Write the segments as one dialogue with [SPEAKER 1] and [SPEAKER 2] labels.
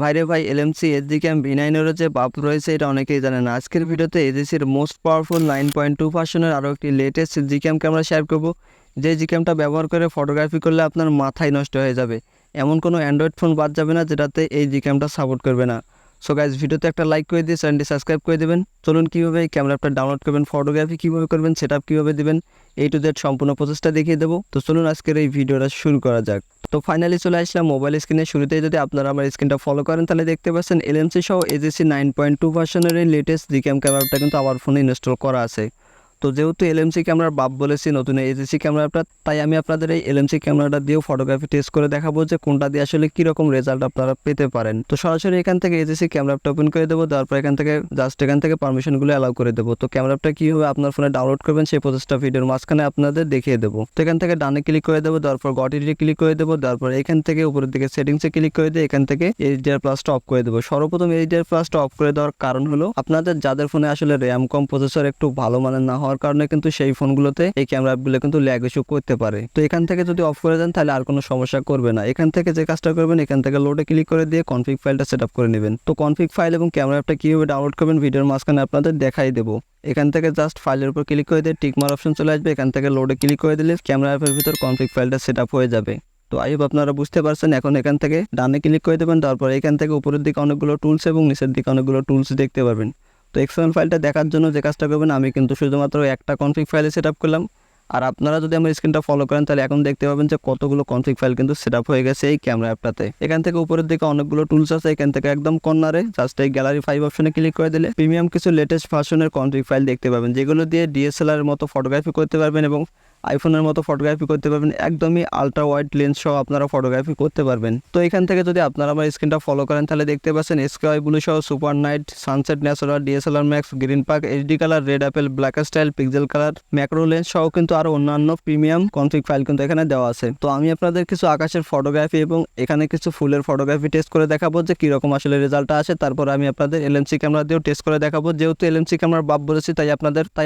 [SPEAKER 1] ভাইরে ভাই, LMC HD ক্যাম V9 যে বাপ রয়েছে এটা অনেকেই জানে না। আজকের ভিডিওতে এজিসির মোস্ট পাওয়ারফুল 9.2 ভার্সনের আরও একটি লেটেস্ট জি ক্যাম ক্যামেরা শেয়ার করবো, যে জি ক্যামটা ব্যবহার করে ফটোগ্রাফি করলে আপনার মাথাই নষ্ট হয়ে যাবে। এমন কোনো অ্যান্ড্রয়েড ফোন বাদ যাবে না যেটাতে এই জি ক্যামটা সাপোর্ট করবে না। সো গাইজ, ভিডিওতে একটা লাইক করে দিয়ে চ্যানেলটি সাবস্ক্রাইব করে দেবেন। চলুন কীভাবে এই ক্যামেরাটা ডাউনলোড করবেন, ফটোগ্রাফি কীভাবে করবেন, সেটআপ কীভাবে দেবেন, A to Z সম্পূর্ণ প্রসেসটা দেখিয়ে দেবো। তো চলুন আজকের এই ভিডিওটা শুরু করা যাক। তো ফাইনালি চলে আসলাম মোবাইল স্ক্রিনের শুরুতেই। যদি আপনারা আমার স্ক্রিনটা ফলো করেন তাহলে দেখতে পাচ্ছেন এলএমসি সহ এজিসি 9.2 ভার্সনের এই লেটেস্ট জি ক্যাম ক্যামেরাটা কিন্তু আমার ফোনে ইনস্টল করা আছে। তো যেহেতু এলএমসি ক্যামেরার বাপ বলেছি নতুন এজিসি ক্যামেরাটা, তাই আমি আপনাদের এই এলএমসি ক্যামেরাটা দিয়েও ফটোগ্রাফি টেস্ট করে দেখাবো যে কোনটা দিয়ে আসলে কীরকম রেজাল্ট আপনারা পেতে পারেন। তো সরাসরি এখান থেকে এজিসি ক্যামেরাটা ওপেন করে দেবো, তারপর এখান থেকে পারমিশনগুলো অ্যালাউ করে দেবো। তো ক্যামেরাটা কীভাবে আপনার ফোনে ডাউনলোড করবেন সেই প্রসেসটা ভিডিওর মাঝখানে আপনাদের দেখিয়ে দেবো। তো এখান থেকে ডানে ক্লিক করে দেবো, তারপর গটিতে ক্লিক করে দেবো, তারপর এখান থেকে উপরের দিকে সেটিংসে ক্লিক করে দিয়ে এখান থেকে HDR+টা অফ করে দেবো। সর্বপ্রথম HDR+টা অফ করে দেওয়ার কারণ হলো আপনাদের যাদের ফোনে আসলে র্যাম কম, প্রসেসর একটু ভালো মানের না হওয়ার কারণে কিন্তু সেই ফোনগুলোতে এই ক্যামেরা অ্যাপগুলো কিন্তু ল্যাগ ইস্যু করতে পারে। তো এখান থেকে যদি অফ করে দেন তাহলে আর কোনো সমস্যা করবে না। এখান থেকে যে কাজটা করবেন, এখান থেকে লোডে ক্লিক করে দিয়ে কনফিগ ফাইলটা সেটআপ করে নেবেন। তো কনফিগ ফাইল এবং ক্যামেরা অ্যাপটা কীভাবে ডাউনলোড করবেন ভিডিওর মাঝখানে আপনাদের দেখাই দেবো। এখান থেকে জাস্ট ফাইলের উপর ক্লিক করে দিয়ে টিকমার অপশন চলে আসবে। এখান থেকে লোডে ক্লিক করে দিলে ক্যামেরা অ্যাপের ভিতর কনফিগ ফাইলটা সেটআপ হয়ে যাবে। তো আই হোপ আপনারা বুঝতে পারছেন। এখন এখান থেকে ডানে ক্লিক করে দেবেন, তারপর এখান থেকে উপরের দিকে অনেকগুলো টুলস এবং নিচের দিকে অনেকগুলো টুলস দেখতে পাবেন। তো এক্সএমএল ফাইলটা দেখার জন্য যে কাজটা করবেন, আমি কিন্তু শুধুমাত্র একটা কনফিগ ফাইলে সেটআপ করলাম। আর আপনারা যদি আমার স্ক্রিনটা ফলো করেন তাহলে এখন দেখতে পাবেন যে কতগুলো কনফিগ ফাইল কিন্তু সেটআপ হয়ে গেছে এই ক্যামেরা অ্যাপটাতে। এখান থেকে উপরের দিকে অনেকগুলো টুলস আছে। এখান থেকে একদম কর্নারে জাস্ট এই গ্যালারি 5 অপশনে ক্লিক করে দিলে প্রিমিয়াম কিছু লেটেস্ট ভার্সনের কনফিগ ফাইল দেখতে পাবেন, যেগুলো দিয়ে DSLR এর মতো ফটোগ্রাফি করতে পারবেন এবং আইফোনের মতো ফটোগ্রাফি করতে পারবেন। একদমই আলট্রা ওয়াইড লেন্স সহ আপনারা ফটোগ্রাফি করতে পারবেন। তো এখান থেকে যদি আপনারা আমার স্ক্রিনটা ফলো করেন তাহলে দেখতে পাচ্ছেন স্কাই ব্লু সহ, super night, sunset natural, DSLR max, green park, HD colour, red apple, black style, pixel colour, macro lens সহ কিন্তু আরও অন্যান্য প্রিমিয়াম কনফিগ ফাইল কিন্তু এখানে দেওয়া আছে। তো আমি আপনাদের কিছু আকাশের ফটোগ্রাফি এবং এখানে কিছু ফুলের ফটোগ্রাফি টেস্ট করে দেখাবো যে কীরকম আসলে রেজাল্টটা আসে। তারপর আমি আপনাদের এলএমসি ক্যামেরা দিয়েও টেস্ট করে দেখাবো। যেহেতু এলএমসি ক্যামেরার বাপ বলেছি তাই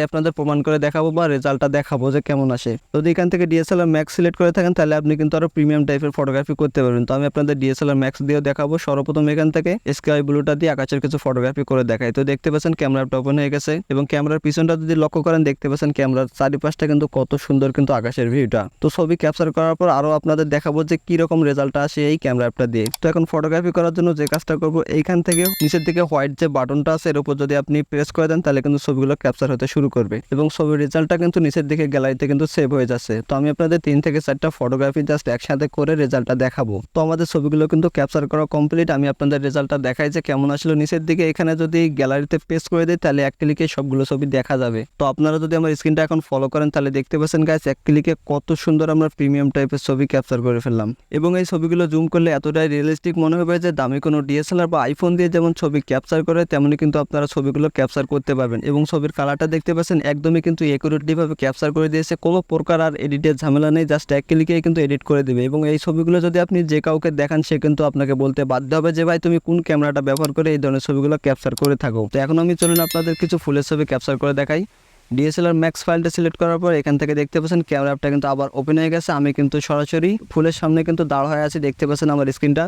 [SPEAKER 1] আপনাদের প্রমাণ করে দেখাবো বা রেজাল্টটা দেখাবো যে কেমন আসে। যদি এখান থেকে DSLR ম্যাক্স সিলেক্ট করে থাকেন তাহলে আপনি কিন্তু আরও প্রিমিয়াম টাইপের ফটোগ্রাফি করতে পারবেন। তো আমি আপনাদের DSLR ম্যাক্স দিয়েও দেখাবো। সর্বপ্রথম এখান থেকে স্কাই ব্লুটা দিয়ে আকাশের কিছু ফটোগ্রাফি করে দেখাই। তো দেখতে পাচ্ছেন ক্যামেরাটা ওপেন হয়ে গেছে এবং ক্যামেরার পিছনটা যদি লক্ষ্য করেন দেখতে পাচ্ছেন ক্যামেরার চারিপাশটা কিন্তু কত সুন্দর কিন্তু আকাশের ভিউটা। তো ছবি ক্যাপচার করার পর আরও আপনাদের দেখাবো যে কীরকম রেজাল্টটা আসে এই ক্যামেরা অ্যাপটা দিয়ে। তো এখন ফটোগ্রাফি করার জন্য যে কাজটা করবো, এইখান থেকে নিচের দিকে হোয়াইট যে বাটনটা আছে এর উপর যদি আপনি প্রেস করে দেন তাহলে কিন্তু ছবিগুলো ক্যাপচার হতে শুরু করবে এবং ছবির রেজাল্টটা কিন্তু নিচের দিকে গ্যালারিতে কিন্তু সেভ হয়ে যাচ্ছে। তো আমি আপনাদের 3 থেকে 4টা ফটোগ্রাফি জাস্ট একসাথে করে রেজাল্টটা দেখাবো। তো আমাদের ছবিগুলো কিন্তু ক্যাপচার করা কমপ্লিট। আমি আপনাদের রেজাল্টটা দেখাই যে কেমন আসলে। নিচের দিকে এখানে যদি গ্যালারিতে পেস্ট করে দিই তাহলে এক ক্লিকে সবগুলো ছবি দেখা যাবে। তো আপনারা যদি আমার স্ক্রিনটা এখন ফলো করেন তাহলে দেখতে পাচ্ছেন গাইস, এক ক্লিকে কত সুন্দর আমরা প্রিমিয়াম টাইপের ছবি ক্যাপচার করে ফেললাম। এবং এই ছবিগুলো জুম করলে এতটাই রিয়েলিস্টিক মনে হবে যে দামি কোনো DSLR বা আইফোন দিয়ে যেমন ছবি ক্যাপচার করে তেমনি কিন্তু আপনারা ছবিগুলো ক্যাপচার করতে পারবেন। এবং ছবির কালারটা দেখতে পাচ্ছেন একদমই কিন্তু একুরেটলি ভাবে ক্যাপচার করে দিয়েছে। কোনো প্রকার আর এডিটের ঝামেলা নেই, জাস্ট এক ক্লিকেই কিন্তু এডিট করে দিবে। এবং এই ছবিগুলো যদি আপনি যে কাউকে দেখান সে কিন্তু আপনাকে বলতে বাধ্য হবে যে ভাই তুমি কোন ক্যামেরাটা ব্যবহার করে এই ধরনের ছবিগুলো ক্যাপচার করে থাকো। তো এখন আমি চলুন আপনাদের কিছু ফুলের ছবি ক্যাপচার করে দেখাই। DSLR ম্যাক্স ফাইলটা সিলেক্ট করার পর এখান থেকে দেখতে পাচ্ছেন ক্যামেরা অ্যাপটা কিন্তু আবার ওপেন হয়ে গেছে। আমি কিন্তু সরাসরি ফুলের সামনে কিন্তু দাঁড় হয়ে আছি, দেখতে পাচ্ছেন আমার স্ক্রিনটা।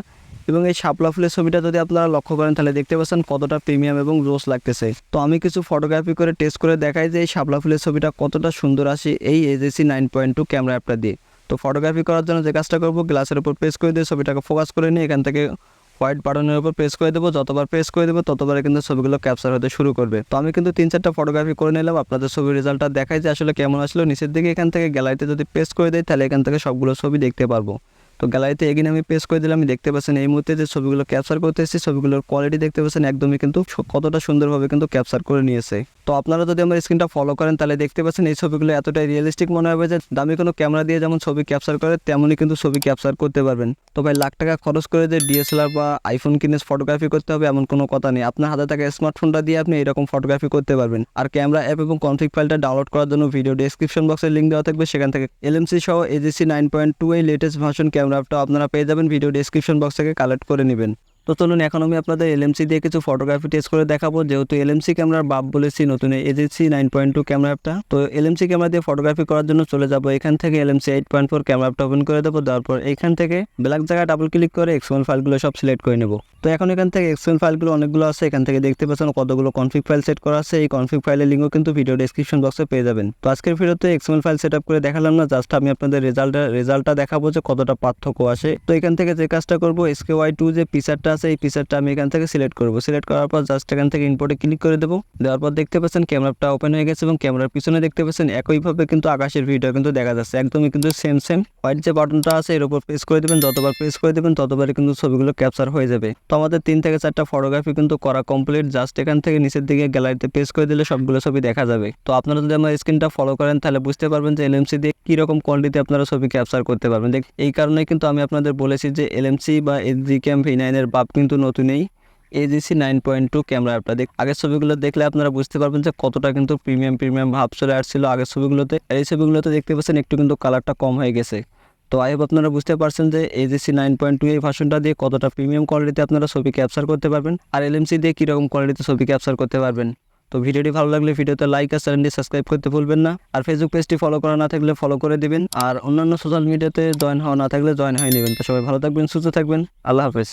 [SPEAKER 1] এবং এই শাপলা ফুলের ছবিটা যদি আপনারা লক্ষ্য করেন তাহলে দেখতে পাচ্ছেন কতটা প্রিমিয়াম এবং রোজ লাগতেছে। তো আমি কিছু ফটোগ্রাফি করে টেস্ট করে দেখাই যে এই শাপলা ফুলের ছবিটা কতটা সুন্দর আসে এই এজিসি 9.2 ক্যামেরা অ্যাপটা দিয়ে। তো ফটোগ্রাফি করার জন্য যে কাজটা করবো, গ্লাসের উপর প্রেস করে দিয়ে ছবিটাকে ফোকাস করে নিয়ে এখান থেকে হোয়াইট বাটনের উপর প্রেস করে দেবো। যতবার প্রেস করে দেবো ততবার কিন্তু ছবিগুলো ক্যাপচার হতে শুরু করবে। তো আমি কিন্তু 3-4টা ফটোগ্রাফি করে নিলাম। আপনাদের ছবির রেজাল্টটা দেখাই যে আসলে কেমন আসলো। নিচের দিকে এখান থেকে গ্যালারিতে যদি প্রেস করে দেয় তাহলে এখান থেকে সবগুলো ছবি দেখতে পারবো। তো গ্যালারিতে এগিয়ে আমি প্রেস করে দিলাম। আমি দেখতে পাচ্ছেন এই মুহূর্তে যে ছবিগুলো ক্যাপচার করতে এসেছি ছবিগুলোর কোয়ালিটি দেখতে পাচ্ছেন একদমই কিন্তু কতটা সুন্দরভাবে কিন্তু ক্যাপচার করে নিয়েছে। তো আপনারা যদি আমার স্ক্রিনটা ফলো করেন তাহলে দেখতে পাচ্ছেন এই ছবিগুলো এতটাই রিয়েলিস্টিক মনে হবে যে দামি কোনো ক্যামেরা দিয়ে যেমন ছবি ক্যাপচার করে তেমনই কিন্তু ছবি ক্যাপচার করতে পারবেন। তো ভাই লাখ টাকা খরচ করে যে DSLR বা আইফোন কিনে ফটোগ্রাফি করতে হবে এমন কোনো কথা নেই। আপনার হাতে থাকা স্মার্টফোনটা দিয়ে আপনি এরকম ফটোগ্রাফি করতে পারবেন। আর ক্যামেরা অ্যাপ এবং কনফিগ ফাইলটা ডাউনলোড করার জন্য ভিডিও ডেসক্রিপশন বক্সে লিঙ্ক দেওয়া থাকবে, সেখান থেকে এলএমসি সহ এজিসি 9.2 এই লেটেস্ট ভার্সন ক্যামেরা অ্যাপটা আপনারা পেয়ে যাবেন। ভিডিও ডেসক্রিপশন বক্স থেকে কালেক্ট করে নেবেন। তো চলুন এখন আমি আপনাদের এলএমসি দিয়ে কিছু ফটোগ্রাফি টেস্ট করে দেখাবো। যেহেতু এলএমসি ক্যামেরার বাপ বলেছি নতুন এজেসি 9.2 ক্যামেরা অ্যাপটা, তো এলএমসি ক্যামেরা দিয়ে ফটোগ্রাফি করার জন্য চলে যাবো এখান থেকে এলএমসি 8.4 ক্যামেরা অ্যাপটা ওপেন করে দেবো। দেওয়ার পর এখান থেকে ব্ল্যাক জায়গায় ডাবল ক্লিক করে এক্সএমএল ফাইলগুলো সব সিলেক্ট করে নেব। তো এখন এখান থেকে এক্সএমএল ফাইলগুলো অনেকগুলো আছে, এখান থেকে দেখতে পাচ্ছেন কতগুলো কনফিগ ফাইল সেট করা আছে। এই কনফিগ ফাইলের লিঙ্কও কিন্তু ভিডিও ডেসক্রিপশন বক্সে পেয়ে যাবেন। তো আজকের ভিডিওতে এক্সএমএল ফাইল সেট আপ করে দেখালাম না, জাস্ট আমি আপনাদের রেজাল্টটা দেখাবো যে কতটা পার্থক্য আসে। তো এখান থেকে যে কাজটা করবো, SKY2 যে পিকচারটা আছে এই পিকচারটা আমি এখান থেকে সিলেক্ট করবো। সিলেক্ট করার পর জাস্ট এখান থেকে ইম্পোর্টে ক্লিক করে দেবো। দেওয়ার পর দেখতে পাচ্ছেন ক্যামেরাটা ওপেন হয়ে গেছে এবং ক্যামেরার পিছনে দেখতে পাচ্ছেন একইভাবে কিন্তু আকাশের ভিডিও কিন্তু দেখা যাচ্ছে, একদমই কিন্তু সেম হোয়াইট যে বাটনটা আছে এর উপর প্রেস করে দেবেন। যতবার প্রেস করে দেবেন ততবারই কিন্তু ছবিগুলো ক্যাপচার হয়ে যাবে। তো আমাদের 3 থেকে 4টা ফটোগ্রাফি কিন্তু করা কমপ্লিট। জাস্ট এখান থেকে নিচের দিকে গ্যালারিতে প্রেস করে দিলে সবগুলো ছবি দেখা যাবে। তো আপনারা যদি আমার স্ক্রিনটা ফলো করেন তাহলে বুঝতে পারবেন যে এলএমসি দিয়ে কীরকম কোয়ালিটিতে আপনারা ছবি ক্যাপচার করতে পারবেন। এই কারণে কিন্তু আমি আপনাদের বলেছি যে এলএমসি বা Gcam V9 এর বাপ কিন্তু নতুনই এজেসি 9.2 ক্যামেরা অ্যাপটা আগের ছবিগুলো দেখলে আপনারা বুঝতে পারবেন যে কতটা কিন্তু প্রিমিয়াম ভাব চলে আসছিল আগের ছবিগুলোতে। এই ছবিগুলোতে দেখতে পাচ্ছেন একটু কিন্তু কালারটা কম হয়ে গেছে। তো আই হোপ আপনারা বুঝতে পারছেন যে এজেসি 9.2 এই ভার্সনটা দিয়ে কতটা প্রিমিয়াম কোয়ালিটিতে আপনারা ছবি ক্যাপচার করতে পারবেন আর এলএমসি দিয়ে কীরকম কোয়ালিটিতে ছবি ক্যাপচার করতে পারবেন। তো ভিডিওটি ভালো লাগলে ভিডিওতে লাইক আর চ্যানেলটি সাবস্ক্রাইব করতে ভুলবেন না। আর ফেসবুক পেজটি ফলো করা না থাকলে ফলো করে দিবেন। আর অন্যান্য সোশ্যাল মিডিয়াতে জয়েন হওয়া না থাকলে জয়েন হয়ে নেবেন। তো সবাই ভালো থাকবেন, সুস্থ থাকবেন। আল্লাহ হাফেজ।